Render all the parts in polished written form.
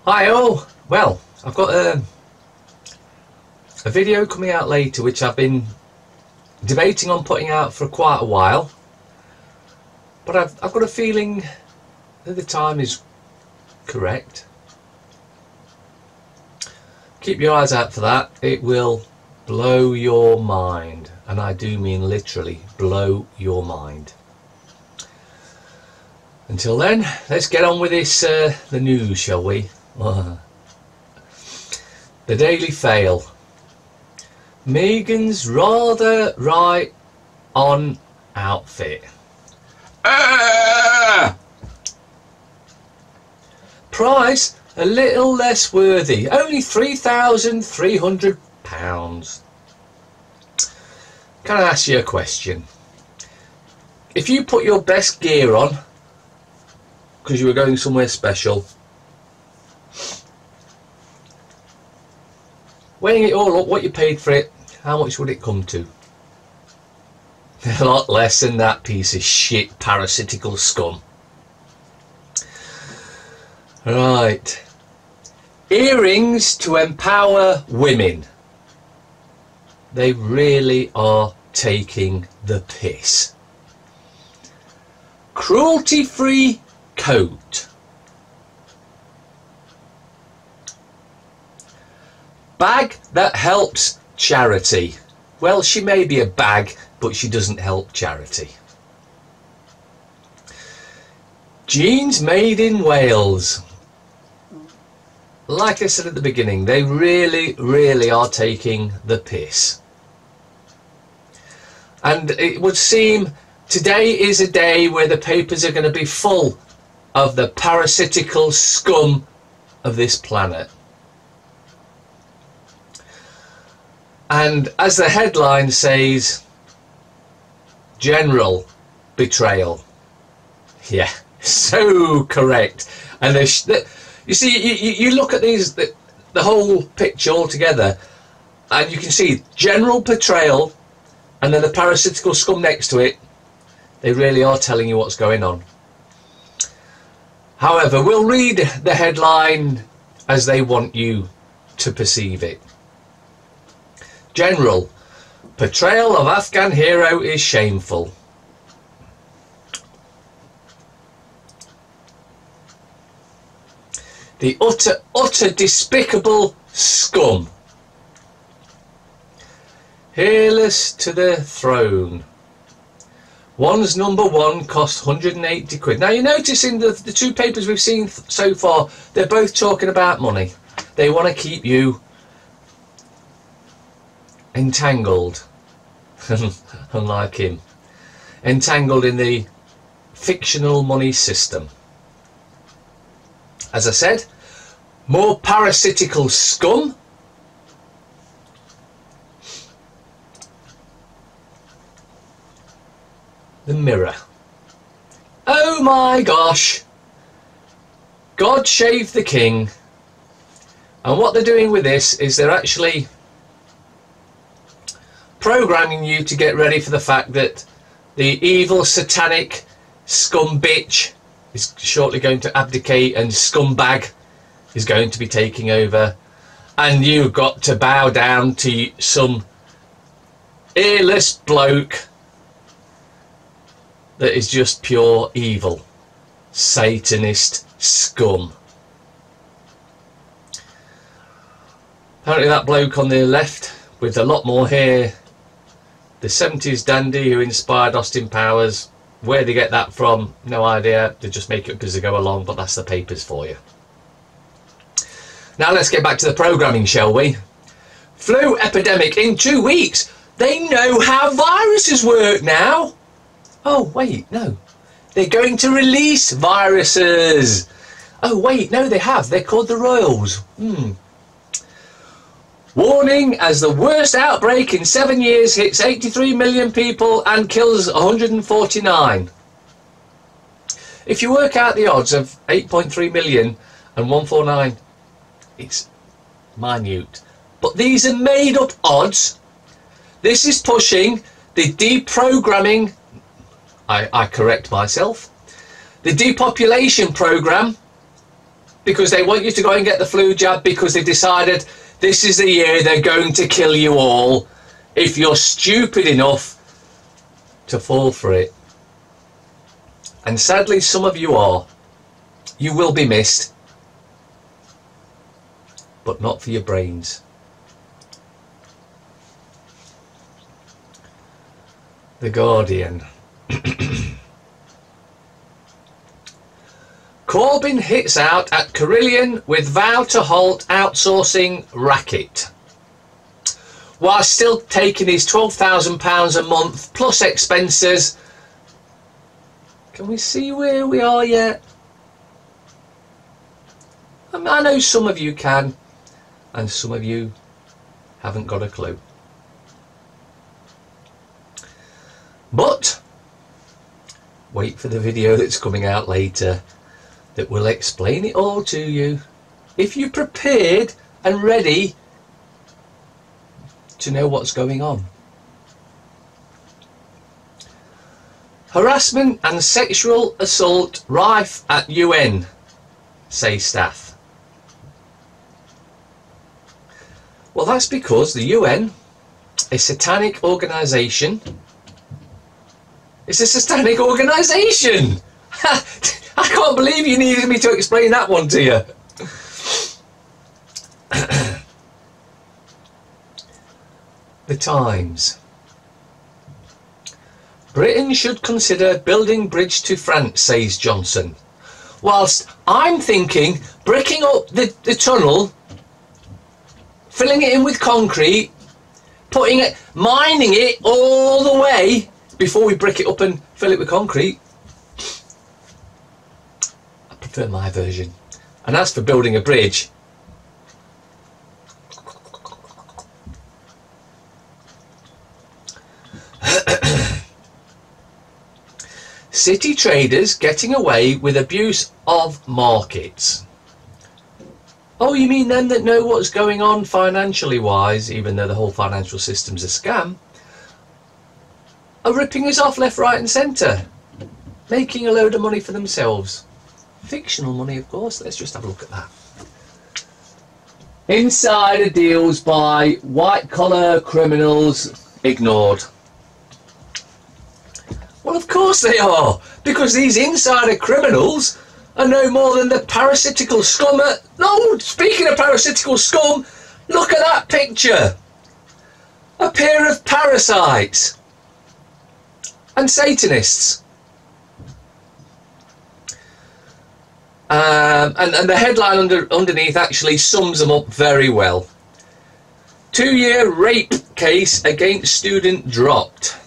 Hi all. Well, I've got a video coming out later which I've been debating on putting out for quite a while, but I've got a feeling that the time is correct. Keep your eyes out for that. It will blow your mind, and I do mean literally blow your mind. Until then, let's get on with this, the news, shall we? The Daily Fail. Meghan's rather right on outfit. Price a little less worthy, only £3,300. Can I ask you a question? If you put your best gear on because you were going somewhere special, weighing it all up, what you paid for it, how much would it come to? A lot less than that piece of shit parasitical scum. Right. Earrings to empower women. They really are taking the piss. Cruelty-free coat. Bag that helps charity. Well, she may be a bag, but she doesn't help charity. Jeans made in Wales. Like I said at the beginning, they really are taking the piss. And it would seem today is a day where the papers are going to be full of the parasitical scum of this planet. And as the headline says, general betrayal. Yeah, so correct. And you see, you look at these, the whole picture all together, and you can see general betrayal, and then the parasitical scum next to it. They really are telling you what's going on. However, we'll read the headline as they want you to perceive it. General, portrayal of Afghan hero is shameful. The utter despicable scum. Heirless to the throne. One's number one cost 180 quid. Now you notice in the two papers we've seen so far, they're both talking about money. They want to keep you entangled, unlike him, entangled in the fictional money system. As I said, more parasitical scum. The Mirror. Oh my gosh. God save the king. And what they're doing with this is they're actually programming you to get ready for the fact that the evil satanic scum bitch is shortly going to abdicate, and scumbag is going to be taking over, and you've got to bow down to some earless bloke that is just pure evil, Satanist scum. Apparently that bloke on the left with a lot more hair, the 70s dandy who inspired Austin Powers, where they get that from, no idea. They just make it up as they go along, but that's the papers for you. Now let's get back to the programming, shall we? Flu epidemic in 2 weeks. They know how viruses work now. Oh wait, no. They're going to release viruses. Oh wait, no they have. They're called the Royals. Warning as the worst outbreak in 7 years hits 83 million people and kills 149. If you work out the odds of 8.3 million and 149, it's minute. But these are made up odds. This is pushing the deprogramming, I correct myself, the depopulation program because they want you to go and get the flu jab because they decided this is the year they're going to kill you all if you're stupid enough to fall for it. And sadly, some of you are. You will be missed, but not for your brains. The Guardian. Corbyn hits out at Carillion with vow to halt outsourcing racket, while still taking his £12,000 a month plus expenses. Can we see where we are yet? I know some of you can, and some of you haven't got a clue. But wait for the video that's coming out later that will explain it all to you, if you're prepared and ready to know what's going on. Harassment and sexual assault rife at UN, say staff. Well, that's because the UN, a satanic organisation, it's a satanic organisation! I can't believe you needed me to explain that one to you. The Times. Britain should consider building bridge to France, says Johnson. Whilst I'm thinking bricking up the tunnel, filling it in with concrete, putting it, mining it all the way before we brick it up and fill it with concrete. I prefer my version. And as for building a bridge, city traders getting away with abuse of markets. Oh, you mean them that know what's going on financially wise, even though the whole financial system's a scam, are ripping us off left, right and centre, making a load of money for themselves. Fictional money, of course. Let's just have a look at that. Insider deals by white-collar criminals ignored. Well, of course they are, because these insider criminals are no more than the parasitical scum. No, speaking of parasitical scum, look at that picture. A pair of parasites and Satanists. And the headline underneath actually sums them up very well. 2-year rape case against student dropped.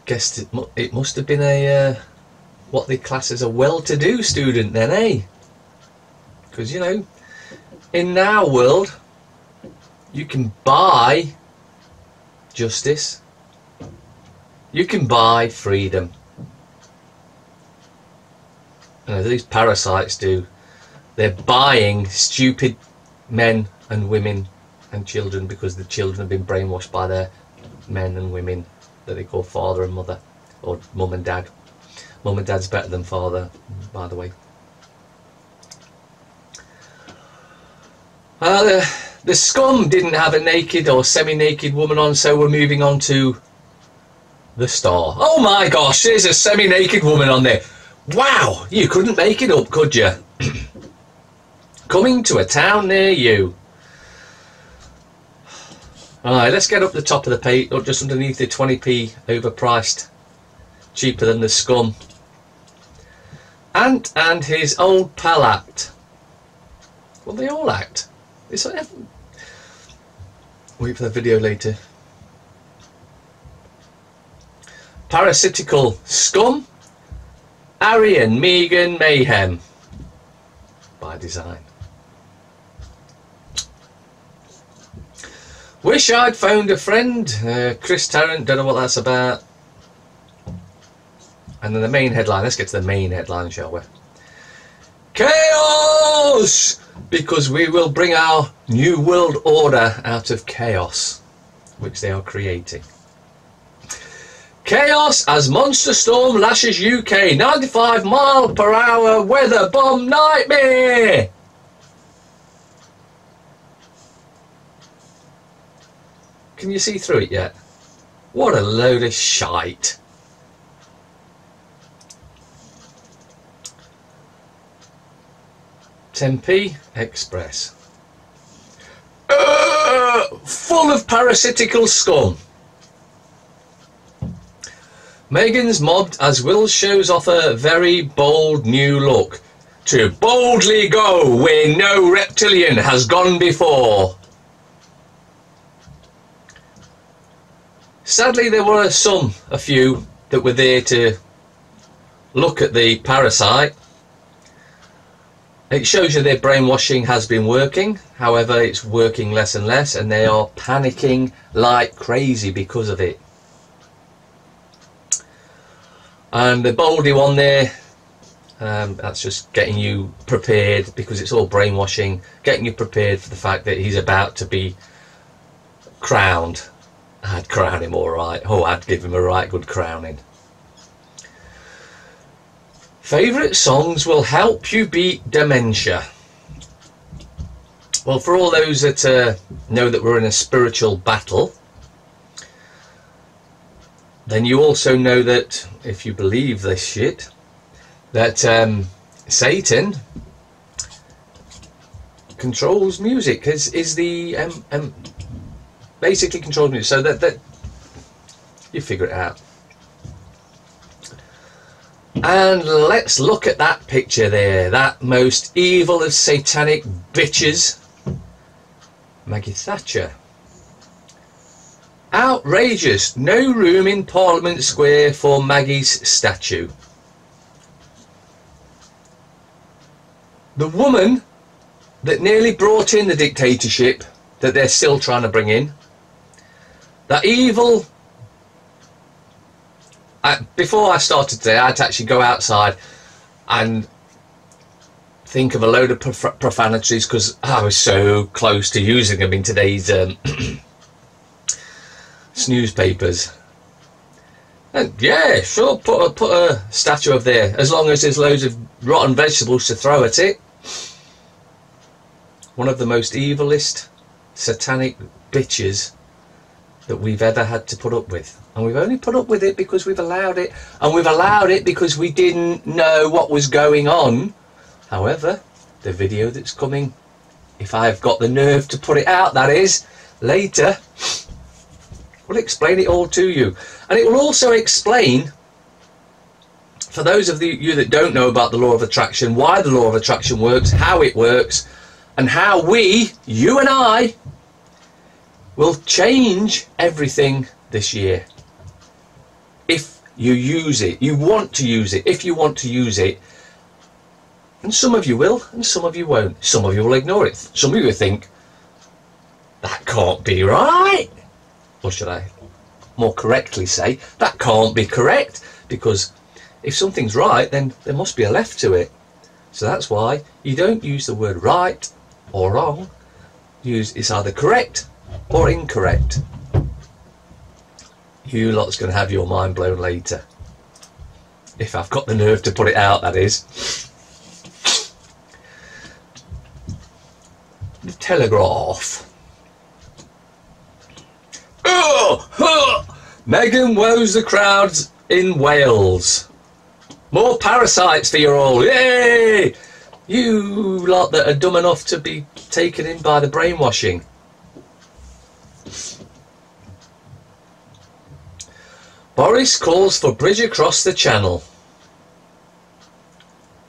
Guessed it must have been a what they class as a well-to-do student then, eh? Because, you know, in our world you can buy justice, you can buy freedom. These parasites do. They're buying stupid men and women and children because the children have been brainwashed by their men and women that they call father and mother, or mum and dad. Mum and dad's better than father, by the way. The scum didn't have a naked or semi-naked woman on, so we're moving on to the Star. Oh my gosh, there's a semi-naked woman on there. Wow, you couldn't make it up, could you? Coming to a town near you. Alright, let's get up the top of the page, or just underneath the 20p overpriced, cheaper than the scum. Ant and his old pal act. Well, they all act. It's like, wait for the video later. Parasitical scum. Harry and Meghan mayhem. By design. Wish I'd found a friend. Chris Tarrant, don't know what that's about. And then the main headline. Let's get to the main headline, shall we? Chaos! Because we will bring our new world order out of chaos, which they are creating. Chaos as monster storm lashes UK. 95-mile-per-hour weather bomb nightmare. Can you see through it yet? What a load of shite. Tempe Express. Full of parasitical scum. Meghan's mobbed as Will shows off a very bold new look. To boldly go where no reptilian has gone before. Sadly, there were a few that were there to look at the parasite. It shows you their brainwashing has been working. However, it's working less and less, and they are panicking like crazy because of it. And the boldy one there, that's just getting you prepared, because it's all brainwashing, getting you prepared for the fact that he's about to be crowned. I'd crown him all right. Oh, I'd give him a right good crowning. Favourite songs will help you beat dementia. Well, for all those that know that we're in a spiritual battle, then you also know that, if you believe this shit, that Satan controls music, is the basically controls music, so that you figure it out. And let's look at that picture there, that most evil of satanic bitches, Maggie Thatcher. Outrageous, no room in Parliament Square for Maggie's statue. The woman that nearly brought in the dictatorship that they're still trying to bring in, that evil. Before I started today, I had to actually go outside and think of a load of profanities, because I was so close to using them in today's newspapers. And yeah, sure, put a statue up there, as long as there's loads of rotten vegetables to throw at it. One of the most evilest satanic bitches that we've ever had to put up with, and we've only put up with it because we've allowed it, and we've allowed it because we didn't know what was going on. However, the video that's coming, if I've got the nerve to put it out, that is, later, will explain it all to you. And it will also explain, for those of you that don't know about the law of attraction, why the law of attraction works, how it works, and how we, you and I, will change everything this year. If you use it, you want to use it, if you want to use it. And some of you will, and some of you won't. Some of you will ignore it. Some of you will think, that can't be right. Or should I more correctly say, that can't be correct. Because if something's right, then there must be a left to it. So that's why you don't use the word right or wrong. It's either correct or incorrect. You lot's going to have your mind blown later. If I've got the nerve to put it out, that is. The Telegraph. Meghan woes the crowds in Wales. More parasites for you all. Yay! You lot that are dumb enough to be taken in by the brainwashing. Boris calls for bridge across the channel.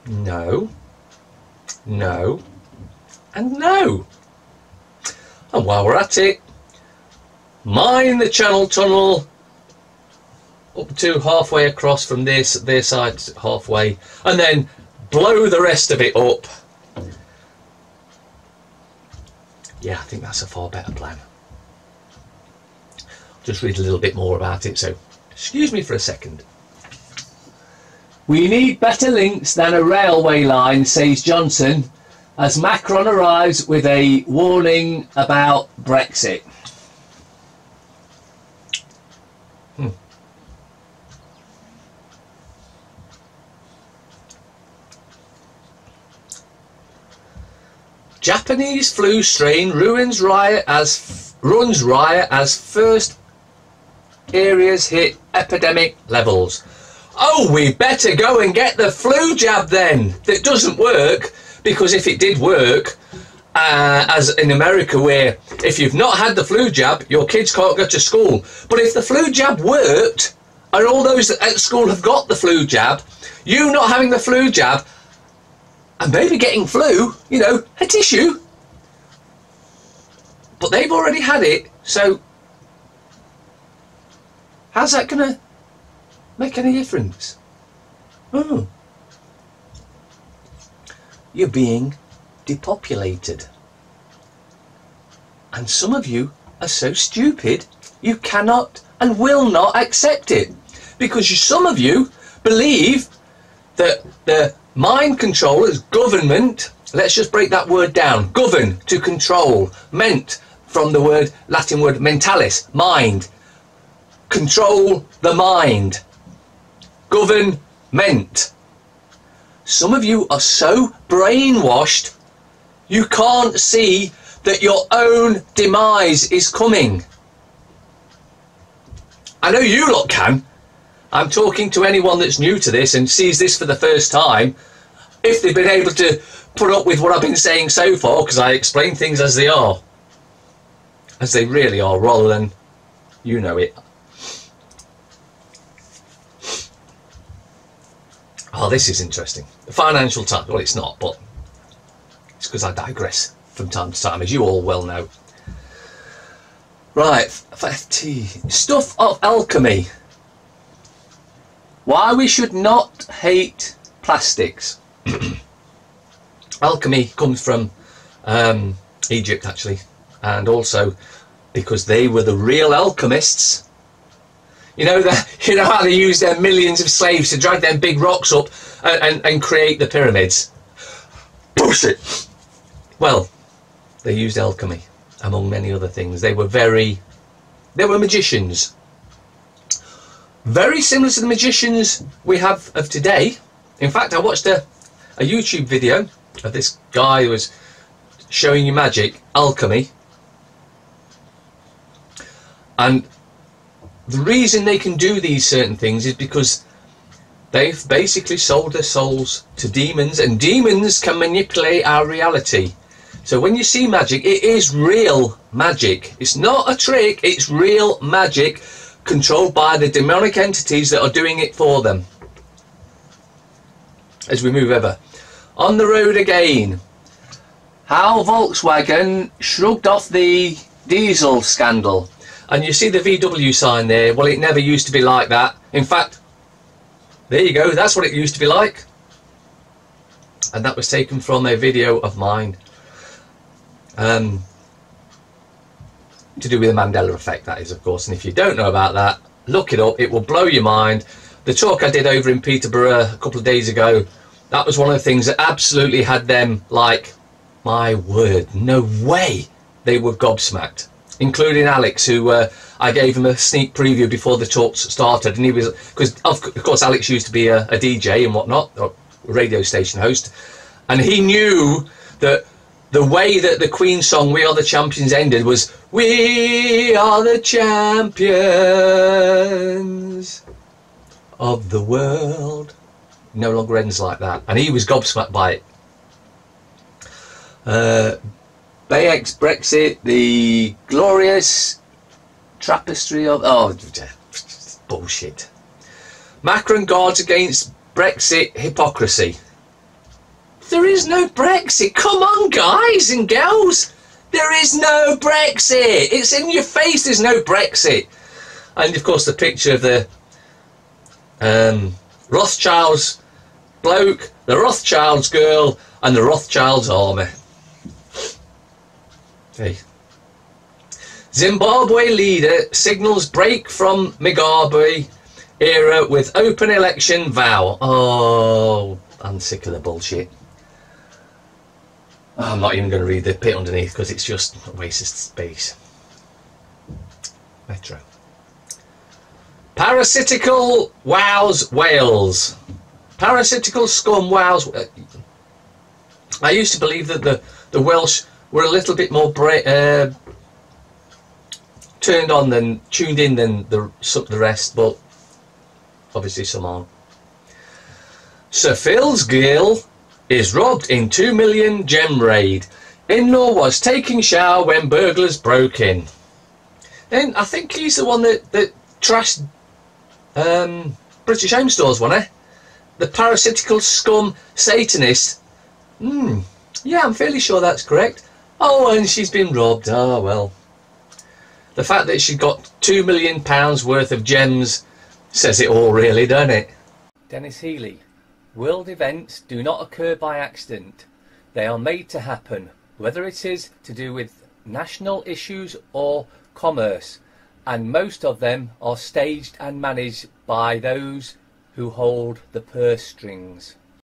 No. No. And no. And while we're at it, mine the Channel Tunnel up to halfway across from their side, halfway, and then blow the rest of it up. Yeah, I think that's a far better plan. Just read a little bit more about it, so excuse me for a second. We need better links than a railway line, says Johnson, as Macron arrives with a warning about Brexit. Japanese flu strain runs riot as first areas hit epidemic levels. Oh, we better go and get the flu jab then. That doesn't work, because if it did work, as in America, where if you've not had the flu jab, your kids can't go to school. But if the flu jab worked, and all those at school have got the flu jab, you not having the flu jab, and maybe getting flu, you know, a tissue, but they've already had it, so how's that going to make any difference? Oh. You're being depopulated. And some of you are so stupid you cannot and will not accept it. Because some of you believe that the mind controllers, government, let's just break that word down. Govern, to control, meant from the word Latin word mentalis, mind. Control the mind. Govern, meant. Some of you are so brainwashed you can't see that your own demise is coming. I know you lot can. I'm talking to anyone that's new to this and sees this for the first time. If they've been able to put up with what I've been saying so far, because I explain things as they are. As they really are, rather than you know it. Oh, this is interesting. The Financial Times. Well, it's not, but it's because I digress from time to time, as you all well know. Right, FT. Stuff of alchemy. Why we should not hate plastics. Alchemy comes from Egypt, actually, and also because they were the real alchemists. You know how they used their millions of slaves to drag them big rocks up and create the pyramids. Bullshit. Well, they used alchemy among many other things. They were magicians. Very similar to the magicians we have of today. In fact, I watched a YouTube video of this guy who was showing you magic, alchemy. And the reason they can do these certain things is because they've basically sold their souls to demons, and demons can manipulate our reality. So when you see magic, it is real magic. It's not a trick, it's real magic controlled by the demonic entities that are doing it for them. As we move over. On the road again. How Volkswagen shrugged off the diesel scandal. And you see the VW sign there. Well, it never used to be like that. In fact, there you go. That's what it used to be like. And that was taken from a video of mine. To do with the Mandela effect, that is, of course. And if you don't know about that, look it up. It will blow your mind. The talk I did over in Peterborough a couple of days ago, that was one of the things that absolutely had them like, my word, no way. They were gobsmacked. Including Alex, who I gave him a sneak preview before the talks started. And he was, because of course Alex used to be a DJ and whatnot, or a radio station host. And he knew that the way that the Queen song We Are the Champions ended was, we are the champions of the world. No longer ends like that. And he was gobsmacked by it. Bayek's Brexit, the glorious tapestry of... Oh, bullshit. Macron guards against Brexit hypocrisy. There is no Brexit. Come on, guys and girls. There is no Brexit. It's in your face. There's no Brexit. And, of course, the picture of the Rothschilds bloke, the Rothschilds girl, and the Rothschilds army. Hey. Zimbabwe leader signals break from Mugabe era with open election vow. Oh, I'm sick of the bullshit. I'm not even going to read the bit underneath because it's just a waste of space. Metro. Parasitical wows Wales. Parasitical scum wows. I used to believe that the Welsh were a little bit more tuned in than the rest, but obviously some aren't. Sir Phil's girl is robbed in 2 million gem raid. In-law was taking shower when burglars broke in. Then I think he's the one that trashed British Home Stores, wasn't he? The parasitical scum Satanist. Yeah, I'm fairly sure that's correct. Oh, and she's been robbed. Oh, well. The fact that she got £2 million worth of gems says it all, really, doesn't it? Dennis Healy. World events do not occur by accident. They are made to happen, whether it is to do with national issues or commerce, and most of them are staged and managed by those who hold the purse strings.